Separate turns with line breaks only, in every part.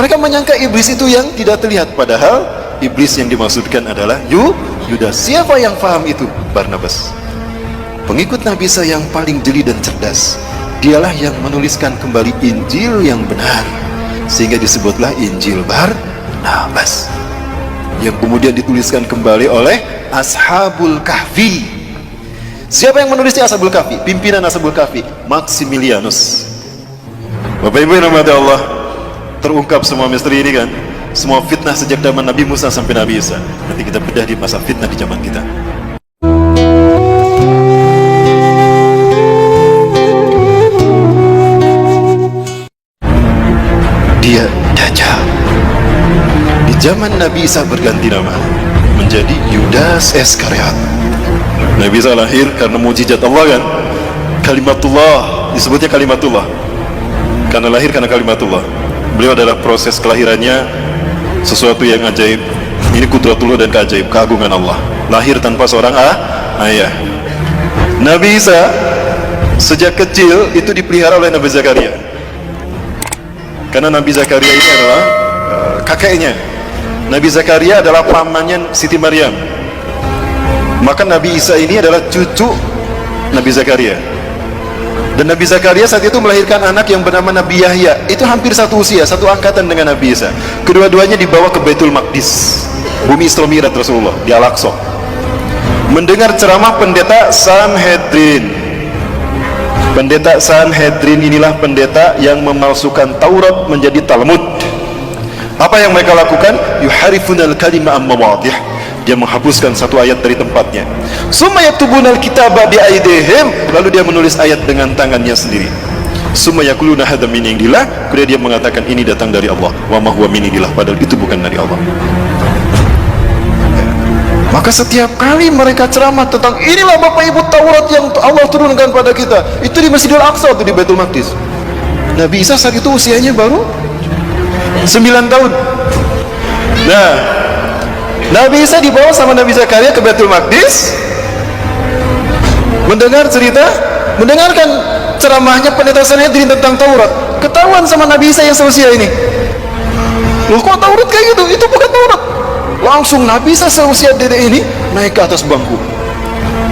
Mereka menyangka iblis itu yang tidak terlihat, padahal iblis yang dimaksudkan adalah Yudas. Siapa yang paham itu? Barnabas, pengikut Nabi Isa yang paling jeli dan cerdas. Dialah yang menuliskan kembali Injil yang benar, sehingga disebutlah Injil Barnabas, yang kemudian dituliskan kembali oleh Ashabul Kahfi. Siapa yang menulisnya? Ashabul Kahfi. Pimpinan Ashabul Kahfi, Maximilianus. Bapak Ibu yang dirahmati Allah, terungkap semua misteri ini kan, semua fitnah sejak zaman Nabi Musa sampai Nabi Isa. Nanti kita bedah di masa fitnah di zaman kita. Dia Dajjal. Di zaman Nabi Isa berganti nama menjadi Yudas Iskariot. Nabi Isa lahir karena mujizat Allah kan, kalimatullah, disebutnya kalimatullah karena lahir karena kalimatullah. Beliau adalah proses kelahirannya sesuatu yang ajaib. Ini kudratullah dan keajaib, keagungan Allah. Lahir tanpa seorang ayah. Nabi Isa sejak kecil itu dipelihara oleh Nabi Zakaria, karena Nabi Zakaria ini adalah kakeknya. Nabi Zakaria adalah pamannya Siti Maryam. Maka Nabi Isa ini adalah cucu Nabi Zakaria. Dan Nabi Zakaria saat itu melahirkan anak yang bernama Nabi Yahya. Itu hampir satu usia, satu angkatan dengan Nabi Isa. Kedua-duanya dibawa ke Baitul Maqdis, bumi Isra Mi'raj Rasulullah, di Al-Aqsa. Mendengar ceramah pendeta Sanhedrin. Pendeta Sanhedrin inilah pendeta yang memalsukan Taurat menjadi Talmud. Apa yang mereka lakukan? Yuharifunal kalima amma wadih. Dia menghapuskan satu ayat dari tempatnya. Summa yaktubunal kitaba bi aidihim, lalu dia menulis ayat dengan tangannya sendiri. Summa yaquluna hadza min indillah, kemudian dia mengatakan ini datang dari Allah. Wa ma huwa min indillah, padahal itu bukan dari Allah. Maka setiap kali mereka ceramah tentang inilah Bapak Ibu Taurat yang Allah turunkan pada kita, itu di Masjidil Aqsa, itu di Baitul Maqdis. Nabi Isa saat itu usianya baru 9 tahun. Nah, Nabi Isa dibawa sama Nabi Zakaria ke Baitul Maqdis, mendengarkan ceramahnya pendeta Sanhedrin tentang Taurat. Ketahuan sama Nabi Isa yang seusia ini, loh kok Taurat kayak gitu? Itu bukan Taurat. Langsung Nabi Isa seusia dedek ini naik ke atas bangku,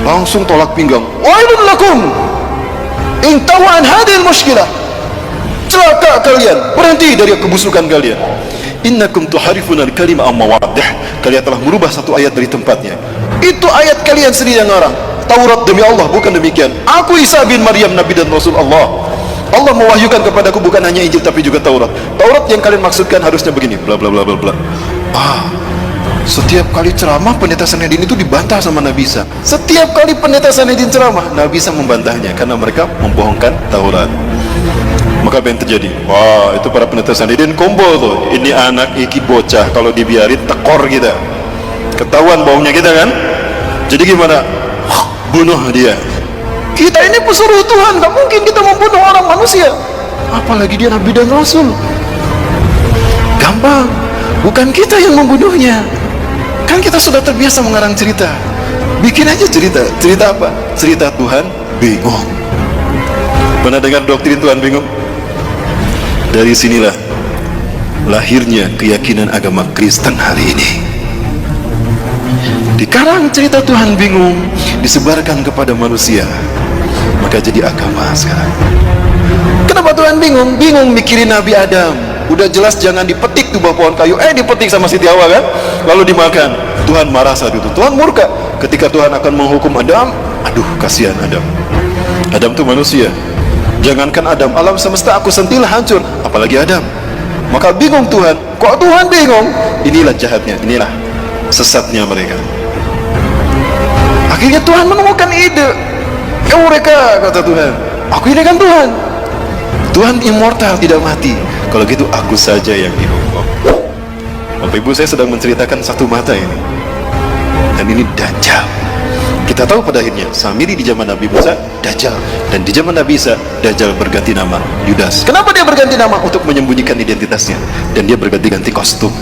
langsung tolak pinggang. Wailun lakum in tawan hadil mushkilah, celaka kalian, berhenti dari kebusukan kalian. Innakum tuharifuna al-kalima amma wadih, kalian telah merubah satu ayat dari tempatnya. Itu ayat kalian sendiri yang ngarang. Taurat demi Allah bukan demikian. Aku Isa bin Maryam, Nabi dan Rasul Allah. Allah mewahyukan kepadaku bukan hanya Injil tapi juga Taurat. Taurat yang kalian maksudkan harusnya begini, bla bla bla bla bla. Setiap kali ceramah pendeta Sanhedrin itu dibantah sama Nabi Isa. Setiap kali pendeta Sanhedrin ceramah, Nabi Isa membantahnya karena mereka membohongkan Taurat. Maka apa yang terjadi? Wah, itu para pendeta Sanhedrin kumpul tuh. Ini anak iki bocah, kalau dibiarin tekor kita, ketahuan baunya kita kan. Jadi gimana? Bunuh dia. Kita ini pesuruh Tuhan, gak mungkin kita membunuh orang manusia, apalagi dia Nabi dan Rasul. Gampang, bukan kita yang membunuhnya. Kan kita sudah terbiasa mengarang cerita. Bikin aja cerita. Cerita apa? Cerita Tuhan bingung. Pernah dengar doktrin Tuhan bingung? Dari sinilah lahirnya keyakinan agama Kristen hari ini. Dikarang cerita Tuhan bingung, disebarkan kepada manusia, maka jadi agama sekarang. Kenapa Tuhan bingung? Bingung mikirin Nabi Adam. Udah jelas jangan dipetik tuh buah pohon kayu, dipetik sama Siti Hawa kan, lalu dimakan. Tuhan marah saat itu, Tuhan murka ketika Tuhan akan menghukum Adam. Aduh, kasihan Adam. Adam tuh manusia, jangankan Adam, alam semesta aku sentil hancur, apalagi Adam. Maka bingung Tuhan. Kok Tuhan bingung? Inilah jahatnya, inilah sesatnya mereka. Akhirnya Tuhan menemukan ide. Eureka, kata Tuhan, aku ini kan Tuhan. Tuhan immortal, tidak mati. Kalau gitu aku saja yang dihukum. Bapak Ibu, saya sedang menceritakan satu mata ini, dan ini Dajjal. Kita tahu pada akhirnya Samiri di zaman Nabi Musa Dajjal, dan di zaman Nabi Isa Dajjal berganti nama Yudas. Kenapa dia berganti nama? Untuk menyembunyikan identitasnya, dan dia berganti-ganti kostum.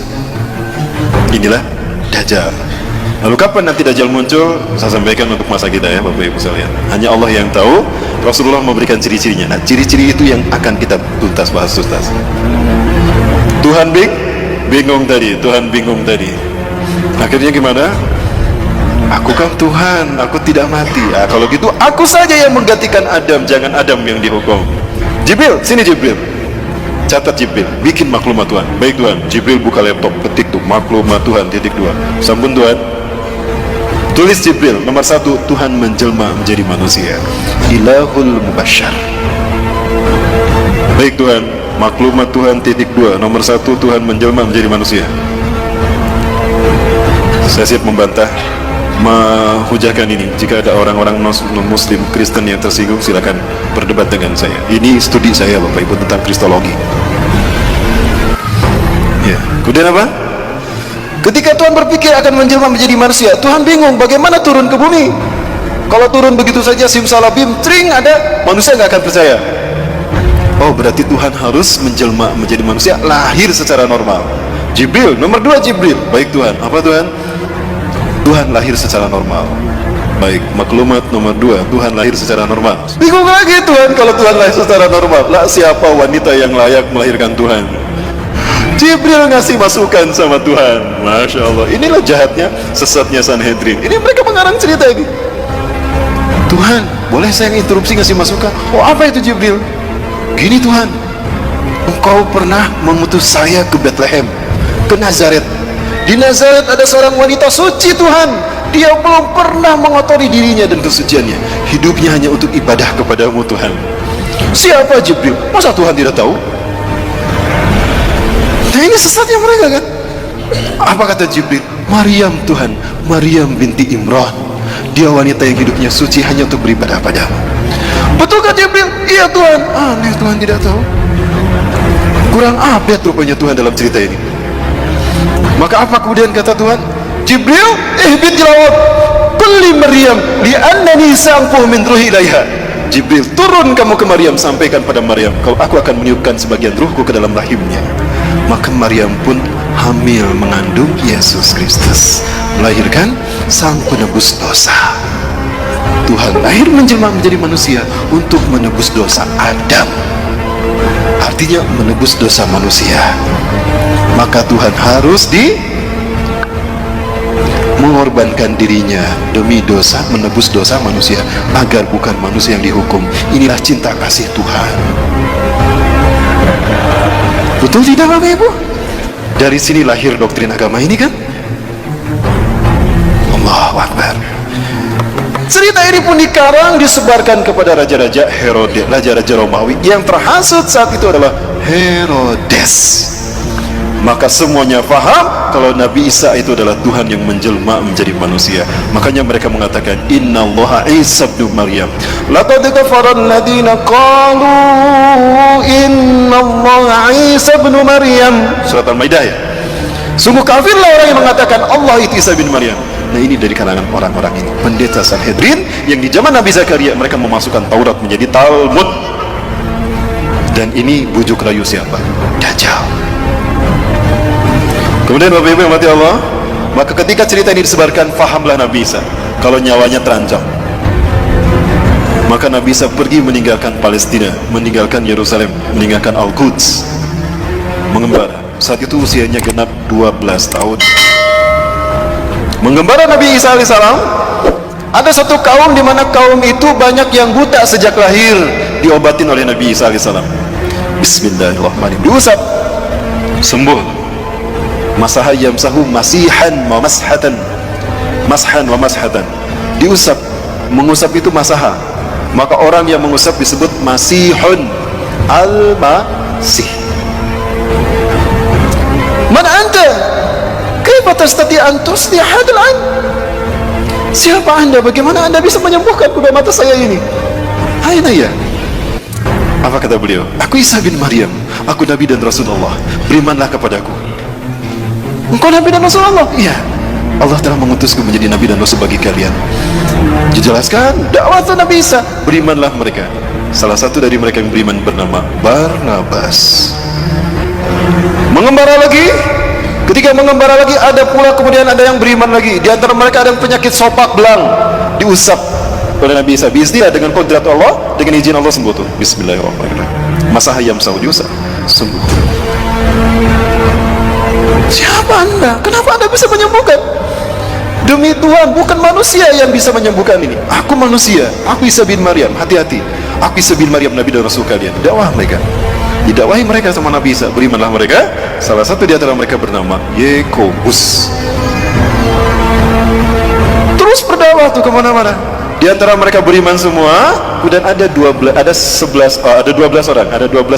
Inilah Dajjal. Lalu kapan nanti Dajjal muncul? Saya sampaikan untuk masa kita ya Bapak Ibu sekalian. Hanya Allah yang tahu. Rasulullah memberikan ciri-cirinya. Nah, ciri-ciri itu yang akan kita bahas tuntas. Tuhan Tuhan bingung tadi. Akhirnya gimana? Aku kan Tuhan, aku tidak mati. Kalau gitu aku saja yang menggantikan Adam, jangan Adam yang dihukum. Jibril, sini Jibril. Catat Jibril, bikin maklumat Tuhan. Baik Tuhan. Jibril buka laptop, ketik tuh maklumat Tuhan ;2. Sampun Tuhan. Tulis Jibril, nomor 1, Tuhan menjelma menjadi manusia. Ilahul Mubasyar. Baik Tuhan, maklumat Tuhan ;2. Nomor 1, Tuhan menjelma menjadi manusia. Saya siap membantah, menghujahkan ini. Jika ada orang-orang non-muslim, Kristen yang tersinggung, silakan berdebat dengan saya. Ini studi saya Bapak Ibu tentang Kristologi. Ya. Kemudian apa? Ketika Tuhan berpikir akan menjelma menjadi manusia, Tuhan bingung bagaimana turun ke bumi. Kalau turun begitu saja simsalabim, tring ada, manusia nggak akan percaya. Oh, berarti Tuhan harus menjelma menjadi manusia, lahir secara normal. Jibril, nomor 2 Jibril. Baik Tuhan, apa Tuhan? Tuhan lahir secara normal. Baik, maklumat nomor 2, Tuhan lahir secara normal. Bingung lagi Tuhan, kalau Tuhan lahir secara normal, lah siapa wanita yang layak melahirkan Tuhan? Jibril ngasih masukan sama Tuhan. Masya Allah, inilah jahatnya, sesatnya Sanhedrin. Ini mereka mengarang cerita ini. Tuhan, boleh saya interupsi ngasih masukan? Oh, apa itu Jibril? Gini Tuhan, Engkau pernah mengutus saya ke Bethlehem, ke Nazaret. Di Nazaret ada seorang wanita suci Tuhan. Dia belum pernah mengotori dirinya dan kesuciannya. Hidupnya hanya untuk ibadah kepadamu Tuhan. Siapa Jibril? Masa Tuhan tidak tahu? Nah, ini sesatnya mereka kan. Apa kata Jibril? Maryam Tuhan, Maryam binti Imran. Dia wanita yang hidupnya suci hanya untuk beribadah padamu. Betulkah Jibril? Iya Tuhan. Aneh, Tuhan tidak tahu. Kurang update rupanya Tuhan dalam cerita ini. Maka apa kemudian kata Tuhan? Jibril, ihbit jawab, beli Maryam li'annani sa'ampuh min ruhi ilaiha. Jibril, turun kamu ke Maryam, sampaikan pada Maryam, kalau aku akan meniupkan sebagian ruhku ke dalam rahimnya. Maka Maryam pun hamil mengandung Yesus Kristus, melahirkan sang penebus dosa. Tuhan lahir menjelma menjadi manusia untuk menebus dosa Adam, artinya menebus dosa manusia. Maka Tuhan harus mengorbankan dirinya demi dosa, menebus dosa manusia, agar bukan manusia yang dihukum. Inilah cinta kasih Tuhan. Betul tidak Bapak Ibu? Dari sini lahir doktrin agama ini kan? Allahu Akbar. Cerita ini pun dikarang, disebarkan kepada raja-raja Herodes, raja-raja Romawi. Yang terhasut saat itu adalah Herodes. Maka semuanya faham kalau Nabi Isa itu adalah Tuhan yang menjelma menjadi manusia. Makanya mereka mengatakan Innallaha Isa ibnu Maryam. Laqad kafara alladziina qalu Innallaha Isa ibnu Maryam. Surat Al-Maidah ya. Sungguh kafirlah orang yang mengatakan Allah itu Isa bin Maryam. Nah, ini dari kalangan orang-orang ini, pendeta Sanhedrin yang di zaman Nabi Zakaria mereka memasukkan Taurat menjadi Talmud. Dan ini bujuk rayu siapa? Dajjal. Kemudian Bapak Ibu yang mati Allah, maka ketika cerita ini disebarkan, fahamlah Nabi Isa kalau nyawanya terancam. Maka Nabi Isa pergi meninggalkan Palestina, meninggalkan Yerusalem, meninggalkan Al-Quds, mengembara. Saat itu usianya genap 12 tahun. Mengembara Nabi Isa alaihissalam. Ada satu kaum di mana kaum itu banyak yang buta sejak lahir, diobatin oleh Nabi Isa alaihissalam. Bismillahirrahmanirrahim. Diusap, sembuh. Masaha yamsahu masihan wa mashatan. Mashan wa mashatan. Diusap, mengusap itu masaha. Maka orang yang mengusap disebut masihun al-masih. Man anta? Kaifa tastati an tusliha hadal ain? Siapa anda? Bagaimana anda bisa menyembuhkan kedua mata saya ini? Aina ya? Apa kata beliau? Aku Isa bin Maryam, aku Nabi dan Rasulullah. Berimanlah kepadaku. Engkau Nabi dan Rasulullah? Iya. Allah telah mengutusku menjadi Nabi dan Rasul bagi kalian. Dijelaskan dakwah Nabi Isa. Berimanlah mereka. Salah satu dari mereka yang beriman bernama Barnabas. Mengembara lagi. Ketika mengembara lagi, ada pula kemudian ada yang beriman lagi. Di antara mereka ada yang penyakit sopak belang, diusap oleh Nabi Isa. Bismillah, dengan kodrat Allah, dengan izin Allah sembuh tuh. Bismillahirrahmanirrahim. Masaha yamsahu, diusap, sembuh. Kenapa anda bisa menyembuhkan? Demi Tuhan, bukan manusia yang bisa menyembuhkan ini. Aku manusia, aku Isa bin Maryam. Hati-hati, aku Isa bin Maryam, Nabi dan Rasul kalian. Dakwah mereka, didakwahi mereka sama Nabi Isa. Berimanlah mereka. Salah satu di antara mereka bernama Yakobus. Terus berdakwah tuh kemana-mana. Di antara mereka beriman semua. Kemudian ada 12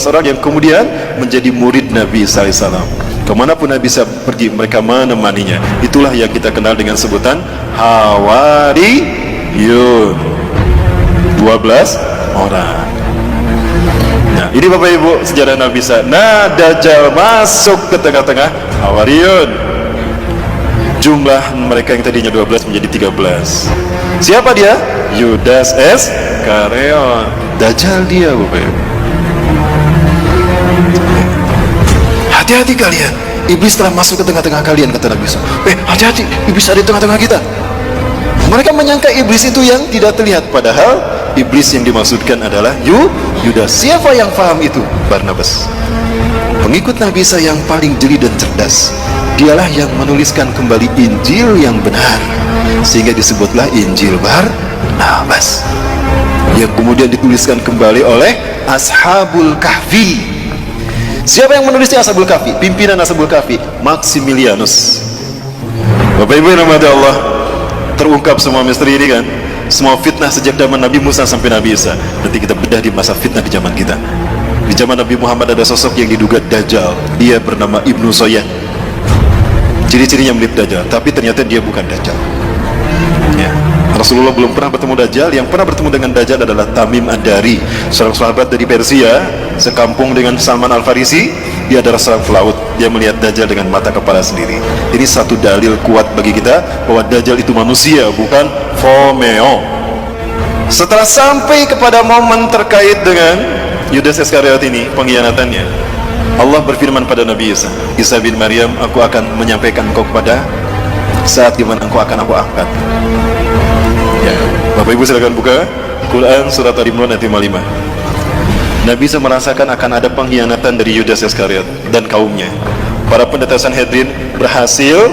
orang yang kemudian menjadi murid Nabi Isa alaihissalam. Kemanapun Nabi Isa pergi, mereka menemaninya. Itulah yang kita kenal dengan sebutan Hawariyun. 12 orang. Nah, ini Bapak Ibu sejarah Nabi Isa. Nah, Dajjal masuk ke tengah-tengah Hawariyun. Jumlah mereka yang tadinya 12 menjadi 13. Siapa dia? Yudas Iskariot. Dajjal dia, Bapak Ibu. Hati-hati kalian, iblis telah masuk ke tengah-tengah kalian, kata Nabi Isa. Hati-hati, iblis ada di tengah-tengah kita. Mereka menyangka iblis itu yang tidak terlihat, padahal iblis yang dimaksudkan adalah Yudas. Siapa yang paham itu? Barnabas, pengikut Nabi Isa yang paling jeli dan cerdas. Dialah yang menuliskan kembali Injil yang benar, sehingga disebutlah Injil Barnabas, yang kemudian dituliskan kembali oleh Ashabul Kahfi. Siapa yang menulisnya? Ashabul Kahfi. Pimpinan Ashabul Kahfi Maximilianus. Bapak Ibu yang dirahmati Allah, terungkap semua misteri ini kan, semua fitnah sejak zaman Nabi Musa sampai Nabi Isa. Nanti kita bedah di masa fitnah di zaman kita. Di zaman Nabi Muhammad ada sosok yang diduga Dajjal. Dia bernama Ibnu Soyad. Ciri-cirinya mirip Dajjal, tapi ternyata dia bukan Dajjal. Ya. Rasulullah belum pernah bertemu Dajjal. Yang pernah bertemu dengan Dajjal adalah Tamim Ad-Dari, seorang sahabat dari Persia, sekampung dengan Salman Al-Farisi. Dia adalah seorang pelaut. Dia melihat Dajjal dengan mata kepala sendiri. Ini satu dalil kuat bagi kita bahwa Dajjal itu manusia, bukan Fomeo. Setelah sampai kepada momen terkait dengan Yudas Iskariot ini, pengkhianatannya, Allah berfirman pada Nabi Isa, Isa bin Maryam, aku akan menyampaikan engkau kepada saat dimana engkau akan aku angkat. Ya, Bapak Ibu silakan buka Quran surat Al-Imran ayat 55. Nabi Isa merasakan akan ada pengkhianatan dari Yudas Iskariot dan kaumnya. Para pendeta Sanhedrin berhasil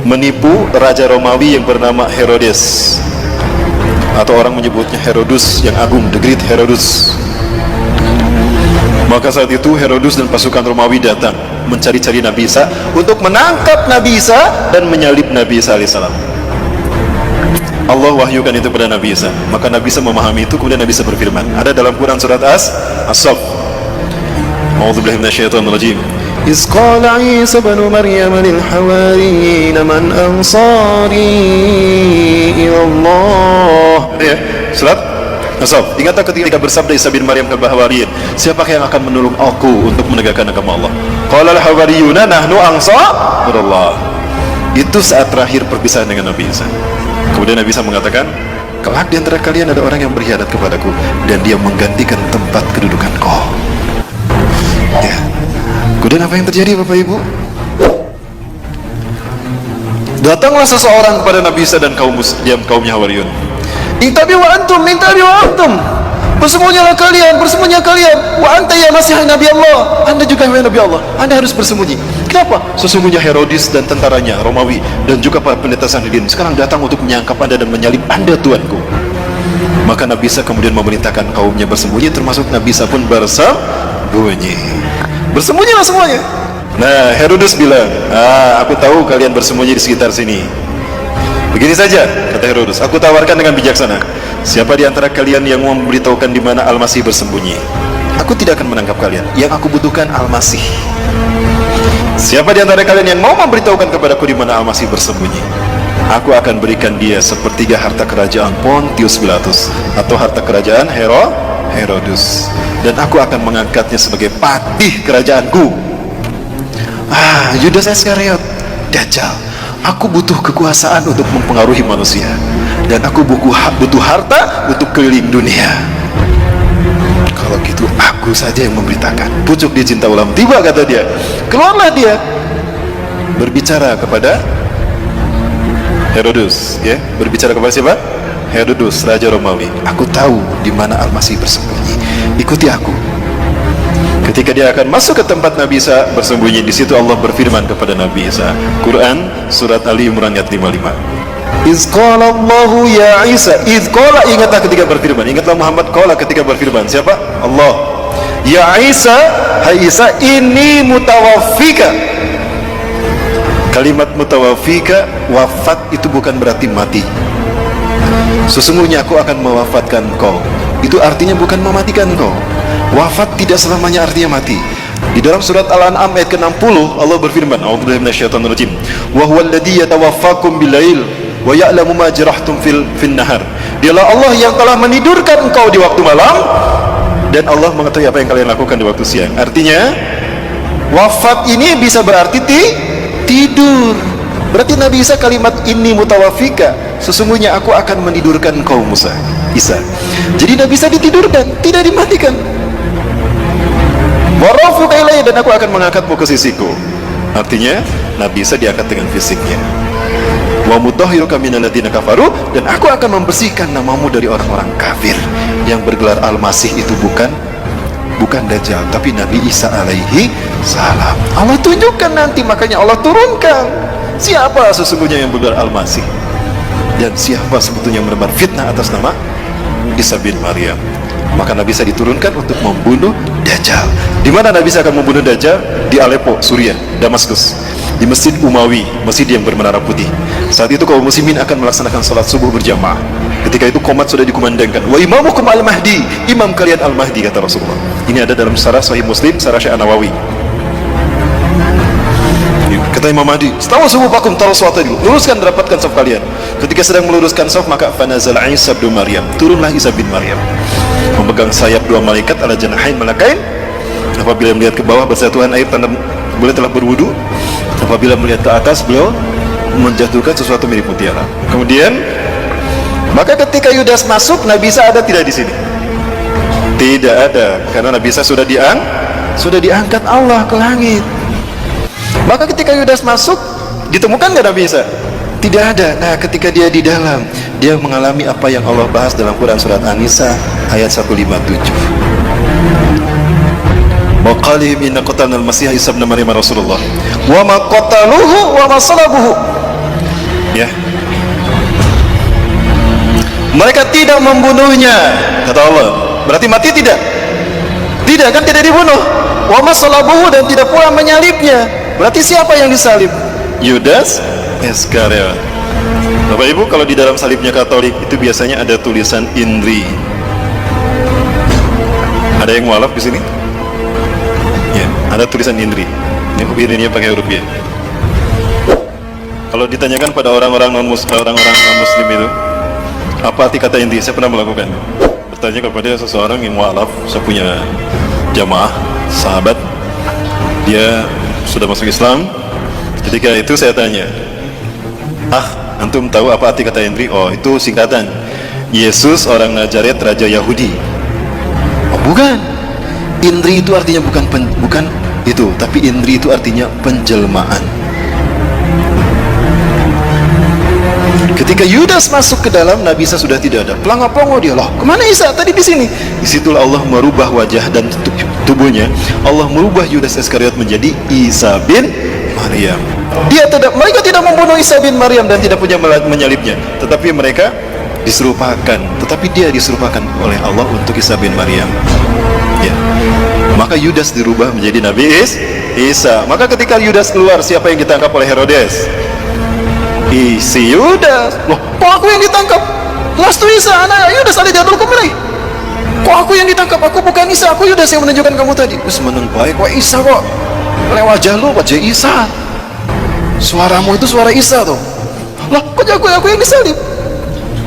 menipu Raja Romawi yang bernama Herodes, atau orang menyebutnya Herodus yang agung, the Great Herodus. Maka saat itu Herodus dan pasukan Romawi datang mencari-cari Nabi Isa untuk menangkap Nabi Isa dan menyalib Nabi Isa alaihissalam. Allah wahyukan itu pada Nabi Isa. Maka Nabi Isa memahami itu, kemudian Nabi Isa berfirman. Ada dalam Quran surat As-Saff. A'udzubillahi minasyaitonirrajim. Iz qala Isa ibn Maryam lil hawariyyin man ansari ila Allah. Ya, surat As-Saff. Ingatlah ketika bersabda Isa bin Maryam ke Hawariyyin, siapakah yang akan menolong aku untuk menegakkan agama Allah? Qala al-hawariyuna nahnu ansarullah. Itu saat terakhir perpisahan dengan Nabi Isa. Kemudian Nabi Isa mengatakan, kelak di antara kalian ada orang yang berkhianat kepadaku dan dia menggantikan tempat kedudukanku. Ya. Kemudian apa yang terjadi Bapak Ibu? Datanglah seseorang kepada Nabi Isa dan kaumnya Hawariyun. Intabi wa antum, intabi wa antum. Bersembunyilah kalian, bersembunyilah kalian. Wa anta ya Masih Nabi Allah. Anda juga ya Nabi Allah. Anda harus bersembunyi. Kenapa? Sesungguhnya Herodes dan tentaranya Romawi dan juga para pendeta Sanhedrin sekarang datang untuk menyangkap Anda dan menyalib Anda Tuanku. Maka Nabi Isa kemudian memerintahkan kaumnya bersembunyi, termasuk Nabi Isa pun bersembunyi. Bersembunyilah semuanya. Nah, Herodes bilang, aku tahu kalian bersembunyi di sekitar sini. Begini saja, kata Herodes, aku tawarkan dengan bijaksana. Siapa di antara kalian yang mau memberitahukan di mana Al-Masih bersembunyi? Aku tidak akan menangkap kalian. Yang aku butuhkan Al-Masih. Siapa di antara kalian yang mau memberitahukan kepadaku di mana Al-Masih bersembunyi? Aku akan berikan dia sepertiga harta kerajaan Pontius Pilatus atau harta kerajaan Herodes, dan aku akan mengangkatnya sebagai patih kerajaanku. Yudas Iskariot, Dajjal. Aku butuh kekuasaan untuk mempengaruhi manusia, dan aku butuh harta untuk keliling dunia. Kalau gitu aku saja yang memberitakan. Pucuk dia cinta ulam. Tiba kata dia, keluarlah dia berbicara kepada Herodes, ya, berbicara kepada siapa? Herodes, Raja Romawi. Aku tahu di mana Al-Masih bersembunyi. Ikuti aku. Ketika dia akan masuk ke tempat Nabi Isa bersembunyi, di situ Allah berfirman kepada Nabi Isa. Quran surat Ali Imran ayat 55. Iz qala Allahu ya Isa, iz qala, ingatlah ketika berfirman, ingatlah Muhammad qala ketika berfirman. Siapa? Allah. Ya Isa, hai Isa, ini mutawaffika. Kalimat mutawaffika, wafat itu bukan berarti mati. Sesungguhnya aku akan mewafatkan kau. Itu artinya bukan mematikan kau. Wafat tidak selamanya artinya mati. Di dalam surat Al-An'am ayat ke-60 Allah berfirman, a'udzubillahi minasyaitonir rajim, wa huwal ladzi yatawaffakum bil-lail wa ya'lamu ma jarahtum fil nahar. Dialah Allah yang telah menidurkan engkau di waktu malam, dan Allah mengetahui apa yang kalian lakukan di waktu siang. Artinya wafat ini bisa berarti tidur. Berarti Nabi Isa kalimat ini mutawaffika, sesungguhnya aku akan menidurkan kau Isa. Jadi Nabi Isa ditidurkan, tidak dimatikan. Warafuka ilayya, dan aku akan mengangkatmu ke sisiku. Artinya Nabi Isa diangkat dengan fisiknya. Wa mutahhiruka minal ladzina kafaru, dan aku akan membersihkan namamu dari orang-orang kafir. Yang bergelar Al-Masih itu bukan Dajjal, tapi Nabi Isa alaihi salam. Allah tunjukkan nanti, makanya Allah turunkan siapa sesungguhnya yang bergelar Al-Masih dan siapa sebetulnya yang menebar fitnah atas nama Isa bin Maryam. Maka Nabi Isa diturunkan untuk membunuh Dajjal. Di mana Nabi Isa akan membunuh Dajjal? Di Aleppo, Suriah, Damaskus, di Masjid Umawi, masjid yang bermenara putih. Saat itu kaum muslimin akan melaksanakan salat subuh berjamaah. Ketika itu qomat sudah dikumandangkan. Wa imamukum al-Mahdi, imam kalian al-Mahdi, kata Rasulullah. Ini ada dalam syarah Sahih Muslim, syarah Syekh An-Nawawi. Kata Imam Mahdi, "Stawu sufufakum, taruh suatu dulu. Luruskan, dapatkan saf kalian." Ketika sedang meluruskan saf, maka fanazal Isa bin Maryam. Turunlah Isa bin Maryam, memegang sayap dua malaikat ala janahain malakain. Apabila melihat ke bawah bersatuan air tanda beliau telah berwudu. Apabila melihat ke atas, beliau menjatuhkan sesuatu mirip mutiara. Kemudian, maka ketika Yudas masuk, Nabi Isa ada tidak di sini? Tidak ada, karena Nabi Isa sudah diangkat Allah ke langit. Maka ketika Yudas masuk, ditemukan nggak Nabi Isa? Tidak ada. Nah, ketika dia di dalam, dia mengalami apa yang Allah bahas dalam Quran surat An-Nisa ayat 157. Wa qalihim inna qatalna al-Masih Isa ibn Maryam Rasulullah wa ma qataluhu wa ma salabuhu. Ya. Mereka tidak membunuhnya, kata Allah. Berarti mati tidak? Tidak, kan tidak dibunuh. Wa ma salabuhu, dan tidak pula menyalibnya. Berarti siapa yang disalib? Yudas Iskariot. Bapak Ibu, kalau di dalam salibnya Katolik itu biasanya ada tulisan Indri. Ada yang mualaf di sini? Ya, ada tulisan Indri. Ini hurufnya pakai huruf ya. Kalau ditanyakan pada orang-orang non muslim itu, apa arti kata Indri? Saya pernah melakukan. Bertanya kepada seseorang yang mualaf, saya punya jamaah, sahabat, dia sudah masuk Islam. Ketika itu saya tanya, antum tahu apa arti kata Indri? Oh, itu singkatan Yesus orang Nazaret, raja Yahudi. Oh, bukan. Indri itu artinya bukan itu, tapi Indri itu artinya penjelmaan. Ketika Yudas masuk ke dalam, Nabi Isa sudah tidak ada. Pelangap-pelongo dia, loh, kemana Isa? Tadi di sini. Disitulah Allah merubah wajah dan tubuhnya. Allah merubah Yudas Iskariot menjadi Isa bin Maryam. Mereka tidak membunuh Isa bin Maryam dan tidak punya menyalibnya, tetapi mereka diserupakan. Tetapi dia diserupakan oleh Allah untuk Isa bin Maryam. Ya. Maka Yudas dirubah menjadi Nabi Isa. Maka ketika Yudas keluar, siapa yang ditangkap oleh Herodes? Si Yudas. Loh, kok aku yang ditangkap? Lastu Isa, anak Yudas ada jadul kumilai. Kok aku yang ditangkap? Aku bukan Isa, aku Yudas yang menunjukkan kamu tadi. Terus meneng baik, kok Isa kok? Lewat jalur wajah Isa. Suaramu itu suara Isa tuh. Lah, kok aku yang disalib?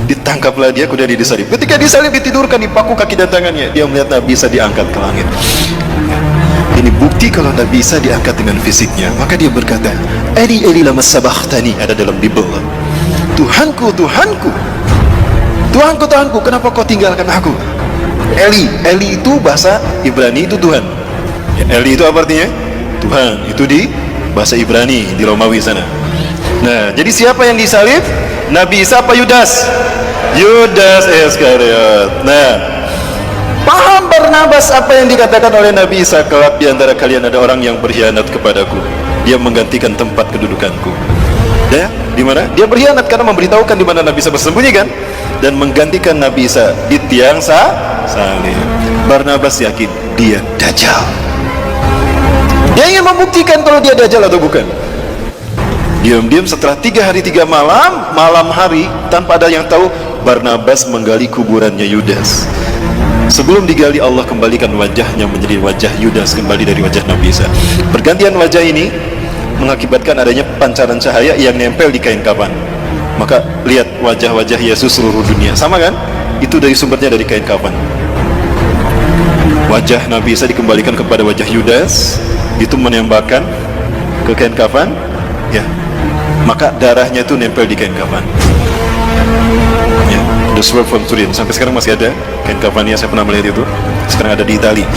Ditangkaplah dia, kemudian disalib. Ketika disalib, ditidurkan, dipaku kaki dan tangannya. Dia melihat Nabi Isa diangkat ke langit. Ini bukti kalau Nabi Isa diangkat dengan fisiknya. Maka dia berkata, Eli Eli lama sabakhtani, ada dalam Bible. Tuhanku, Tuhanku, Tuhanku, Tuhanku, kenapa kau tinggalkan aku? Eli itu bahasa Ibrani itu Tuhan. Ya, Eli itu apa artinya? Tuhan. Itu di bahasa Ibrani, di Romawi sana. Nah, jadi siapa yang disalib? Nabi Isa apa Yudas? Yudas Iskariot. Nah, Paham Barnabas apa yang dikatakan oleh Nabi Isa, kelak di antara kalian ada orang yang berkhianat kepadaku, dia menggantikan tempat kedudukanku. Ya, di mana? Dia berkhianat karena memberitahukan di mana Nabi Isa bersembunyi kan, dan menggantikan Nabi Isa di tiang salib. Barnabas yakin dia Dajjal. Dia ingin membuktikan kalau dia Dajjal atau bukan. Diam-diam setelah 3 hari 3 malam, malam hari tanpa ada yang tahu, Barnabas menggali kuburannya Yudas. Sebelum digali, Allah kembalikan wajahnya menjadi wajah Yudas, kembali dari wajah Nabi Isa. Pergantian wajah ini mengakibatkan adanya pancaran cahaya yang nempel di kain kafan. Maka lihat wajah-wajah Yesus seluruh dunia, sama kan? Itu dari sumbernya dari kain kafan. Wajah Nabi Isa dikembalikan kepada wajah Yudas, itu menembakkan ke kain kafan, ya. Maka darahnya itu nempel di kain kafan. Ya, the sword from Turin, sampai sekarang masih ada kain kafannya, saya pernah melihat itu. Sekarang ada di Italia,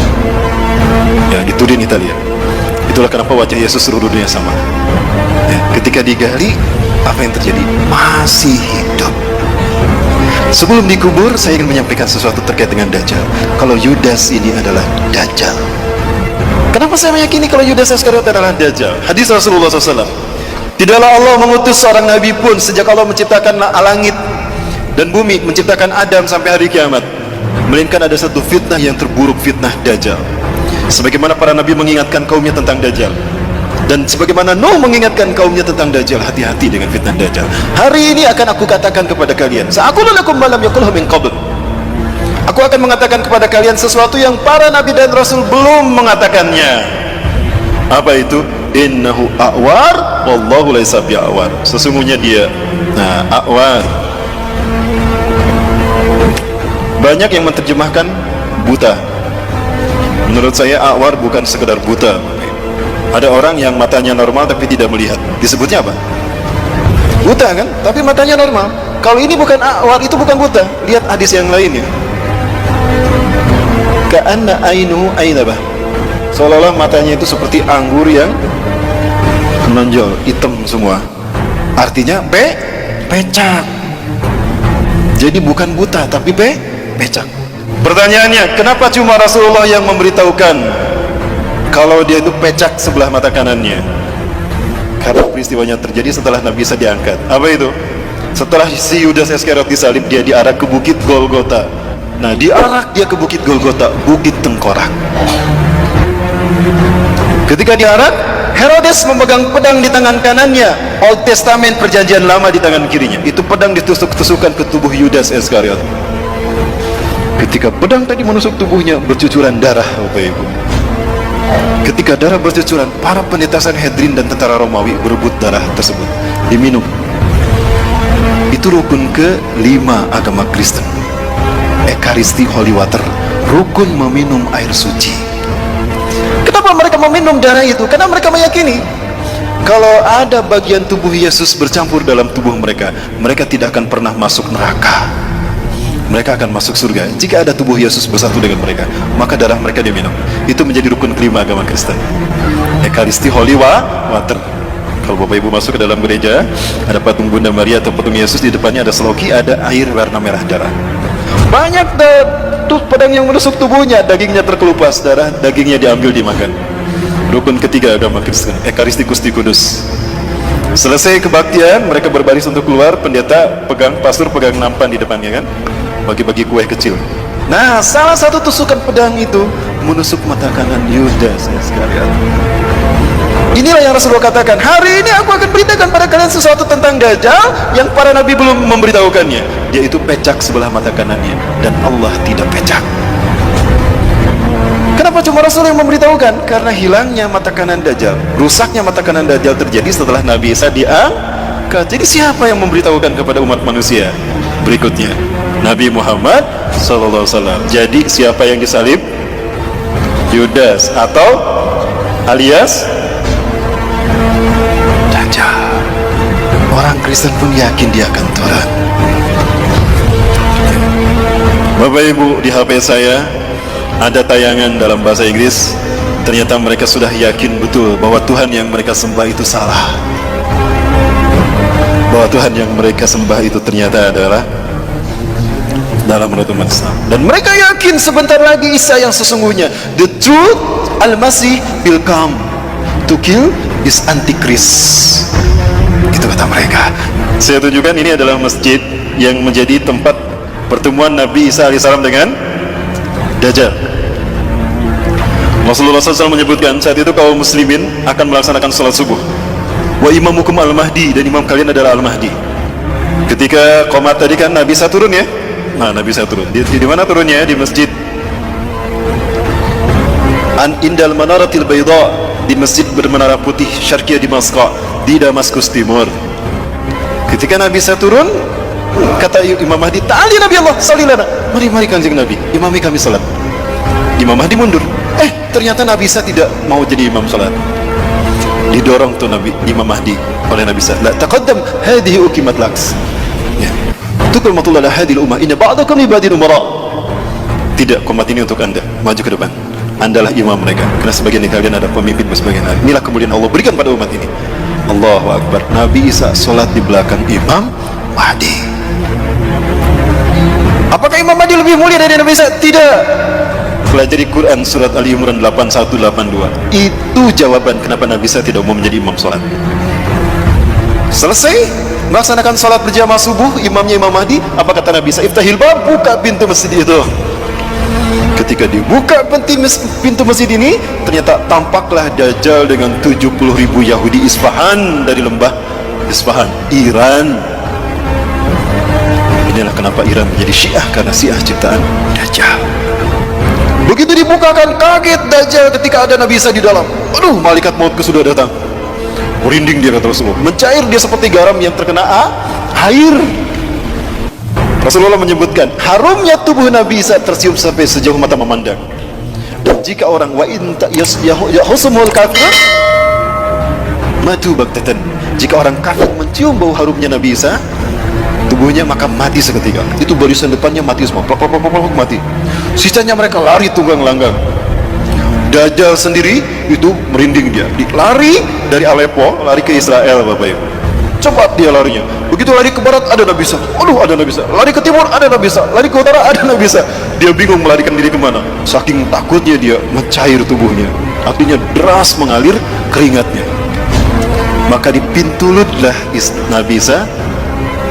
ya, di Turin, Italia. Itulah kenapa wajah Yesus seluruh dunia sama. Ya, ketika digali, apa yang terjadi? Masih hidup. Sebelum dikubur, saya ingin menyampaikan sesuatu terkait dengan Dajjal. Kalau Yudas ini adalah Dajjal. Kenapa saya meyakini kalau Yudas Iskariot adalah Dajjal? Hadis Rasulullah SAW. Tidaklah Allah mengutus seorang nabi pun sejak Allah menciptakan langit dan bumi, menciptakan Adam sampai hari kiamat, melainkan ada satu fitnah yang terburuk, fitnah Dajjal. Sebagaimana para nabi mengingatkan kaumnya tentang Dajjal, dan sebagaimana Nuh mengingatkan kaumnya tentang Dajjal, hati-hati dengan fitnah Dajjal. Hari ini akan aku katakan kepada kalian, sa'aqulu lakum ma lam yaqulhu min qabl. Aku akan mengatakan kepada kalian sesuatu yang para nabi dan rasul belum mengatakannya. Apa itu? Innahu a'war wallahu laysa bi'awar. Sesungguhnya dia a'war. Banyak yang menerjemahkan buta. Menurut saya a'war bukan sekedar buta. Ada orang yang matanya normal tapi tidak melihat, disebutnya apa? Buta kan? Tapi matanya normal. Kalau ini bukan a'war, itu bukan buta. Lihat hadis yang lainnya. Ka'anna ainuhu ainabah. Seolah-olah matanya itu seperti anggur yang menonjol, hitam semua. Artinya pecak. Jadi bukan buta tapi pecak. Pertanyaannya, kenapa cuma Rasulullah yang memberitahukan kalau dia itu pecak sebelah mata kanannya? Karena peristiwanya terjadi setelah Nabi Isa diangkat. Apa itu? Setelah si Yudas Iskariot disalib, dia diarak ke bukit Golgota. Nah, diarak dia ke bukit Golgota, bukit tengkorak. Ketika diarak, Herodes memegang pedang di tangan kanannya, Old Testament perjanjian lama di tangan kirinya. Itu pedang ditusuk-tusukkan ke tubuh Yudas Iskariot. Ketika pedang tadi menusuk tubuhnya, bercucuran darah, Bapak Ibu. Ketika darah bercucuran, para pendeta Sanhedrin dan tentara Romawi berebut darah tersebut, diminum. Itu rukun ke-5 agama Kristen, Ekaristi Holy Water, rukun meminum air suci. Kenapa mereka meminum darah itu? Karena mereka meyakini kalau ada bagian tubuh Yesus bercampur dalam tubuh mereka, mereka tidak akan pernah masuk neraka. Mereka akan masuk surga jika ada tubuh Yesus bersatu dengan mereka. Maka darah mereka diminum. Itu menjadi rukun ke-5 agama Kristen, Ekaristi Holy Water. Kalau Bapak Ibu masuk ke dalam gereja, ada patung Bunda Maria atau patung Yesus, di depannya ada seloki, ada air warna merah darah. Banyak pedang yang menusuk tubuhnya, dagingnya terkelupas, darah dagingnya diambil dimakan. Rukun ke-3 agama Kristen, Ekaristi Gusti Kudus. Selesai kebaktian, mereka berbaris untuk keluar, pendeta pegang, pastor pegang nampan di depannya kan, bagi-bagi kue kecil. Nah, salah satu tusukan pedang itu menusuk mata kanan Yudas Iskariot. Inilah yang Rasulullah katakan, hari ini aku akan beritakan pada kalian sesuatu tentang Dajjal yang para nabi belum memberitahukannya. Dia itu pecak sebelah mata kanannya, dan Allah tidak pecak. Kenapa cuma Rasul yang memberitahukan? Karena hilangnya mata kanan Dajjal, rusaknya mata kanan Dajjal terjadi setelah Nabi Isa diangkat. Jadi siapa yang memberitahukan kepada umat manusia? Berikutnya, Nabi Muhammad SAW. Jadi siapa yang disalib? Yudas atau alias Dajjal. Orang Kristen pun yakin dia akan turun. Bapak Ibu, di HP saya ada tayangan dalam bahasa Inggris. Ternyata mereka sudah yakin betul bahwa Tuhan yang mereka sembah itu salah, bahwa Tuhan yang mereka sembah itu ternyata adalah dalam menurut umat Islam. Dan mereka yakin sebentar lagi Isa yang sesungguhnya, the truth Al-Masih will come to kill this Antichrist. Itu kata mereka. Saya tunjukkan ini adalah masjid yang menjadi tempat pertemuan Nabi Isa alaihissalam dengan Dajjal. Rasulullah SAW menyebutkan saat itu kaum muslimin akan melaksanakan salat subuh. Wa imamukum al-mahdi, dan imam kalian adalah al-mahdi. Ketika qomat tadi kan Nabi Isa turun ya. Nah, Nabi Isa turun. Di mana turunnya? Di masjid Indal Manaratil Bayda, di masjid bermenara putih Syarqiyah Damaskus, di Damaskus Timur. Ketika Nabi Isa turun, kata Imam Mahdi, "Ta'ali Nabi Allah, salli lana." Mari Kanjeng Nabi, imami kami salat. Imam Mahdi mundur. Ternyata Nabi Isa tidak mau jadi imam salat. Didorong tuh Imam Mahdi oleh Nabi Isa. La taqaddam, hadhihi uqimat laks. Ya. Tuqimatu lana hadhihi al-ummah, inna ba'dakum li ba'din umara. Tidak, komat ini untuk Anda. Maju ke depan. Andalah imam mereka. Karena sebagian dari kalian ada pemimpin, sebagian lain. Inilah kemudian Allah berikan pada umat ini. Allahu Akbar. Nabi Isa salat di belakang Imam Mahdi. Apakah Imam Mahdi lebih mulia dari Nabi Isa? Tidak. Pelajari Quran surat Ali Imran 81-82. Itu jawaban kenapa Nabi Isa tidak mau menjadi imam salat. Selesai melaksanakan salat berjamaah subuh, imamnya Imam Mahdi, apa kata Nabi Isa? Iftahil bab, buka pintu masjid itu. Ketika dibuka pintu masjid ini, ternyata tampaklah Dajjal dengan 70.000 Yahudi Isfahan, dari lembah Isfahan, Iran. Inilah kenapa Iran menjadi Syiah, karena Syiah ciptaan Dajjal. Begitu dibukakan, kaget Dajjal ketika ada Nabi Isa di dalam. Aduh, malaikat maut sudah datang. Merinding dia, kata Rasulullah. Mencair dia seperti garam yang terkena air. Rasulullah menyebutkan, harumnya tubuh Nabi Isa tercium sampai sejauh mata memandang. Dan jika orang wa in yahusumul kafir matu baktatan, jika orang kafir mencium bau harumnya Nabi Isa, tubuhnya maka mati seketika. Itu barisan depannya mati semua, plak, mati. Sisanya mereka lari tunggang langgang. Dajjal sendiri itu merinding dia. Lari dari Aleppo, lari ke Israel, Bapak Ibu. Cepat dia larinya. Begitu lari ke barat, ada Nabi Isa. Aduh, ada Nabi Isa. Lari ke timur, ada Nabi Isa. Lari ke utara, ada Nabi Isa. Dia bingung melarikan diri kemana. Saking takutnya dia, mencair tubuhnya. Artinya deras mengalir keringatnya. Maka di pintu Ludlah Nabi Isa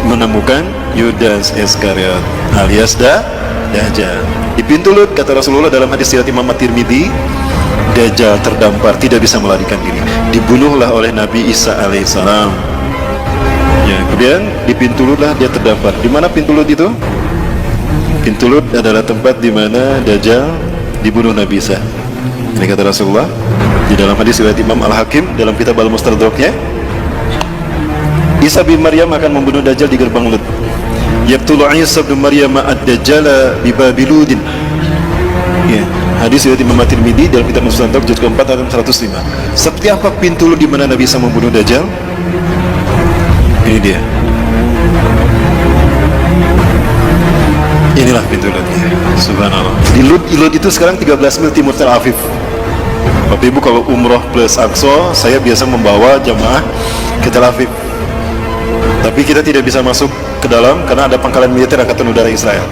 menemukan Yudas Iskariot alias Dajjal. Di pintu Lut, kata Rasulullah dalam hadis riwayat Imam At-Tirmidzi, Dajjal terdampar, tidak bisa melarikan diri. Dibunuhlah oleh Nabi Isa alaihissalam. Ya, kemudian di pintu Lut lah dia terdampar. Di mana pintu Lut itu? Pintu Lut adalah tempat di mana Dajjal dibunuh Nabi Isa. Ini kata Rasulullah di dalam hadis riwayat Imam Al-Hakim dalam kitab Al-Mustadraknya. Isa bin Maryam akan membunuh Dajjal di gerbang Lut. Yaqtulu Isa bin Maryam ad-Dajjal bi Babiludin. Ya, hadis riwayat Imam At-Tirmidzi dalam kitab Mustadrak juz ke-4 halaman 105. Seperti apa pintu Lut di mana Nabi Isa membunuh Dajjal? Ini dia. Inilah pintu Lutnya. Subhanallah. Di Lut itu sekarang 13 mil timur Tel Aviv. Bapak Ibu kalau umroh plus Aqsa, saya biasa membawa jamaah ke Tel Aviv. Tapi kita tidak bisa masuk ke dalam karena ada pangkalan militer Angkatan Udara Israel.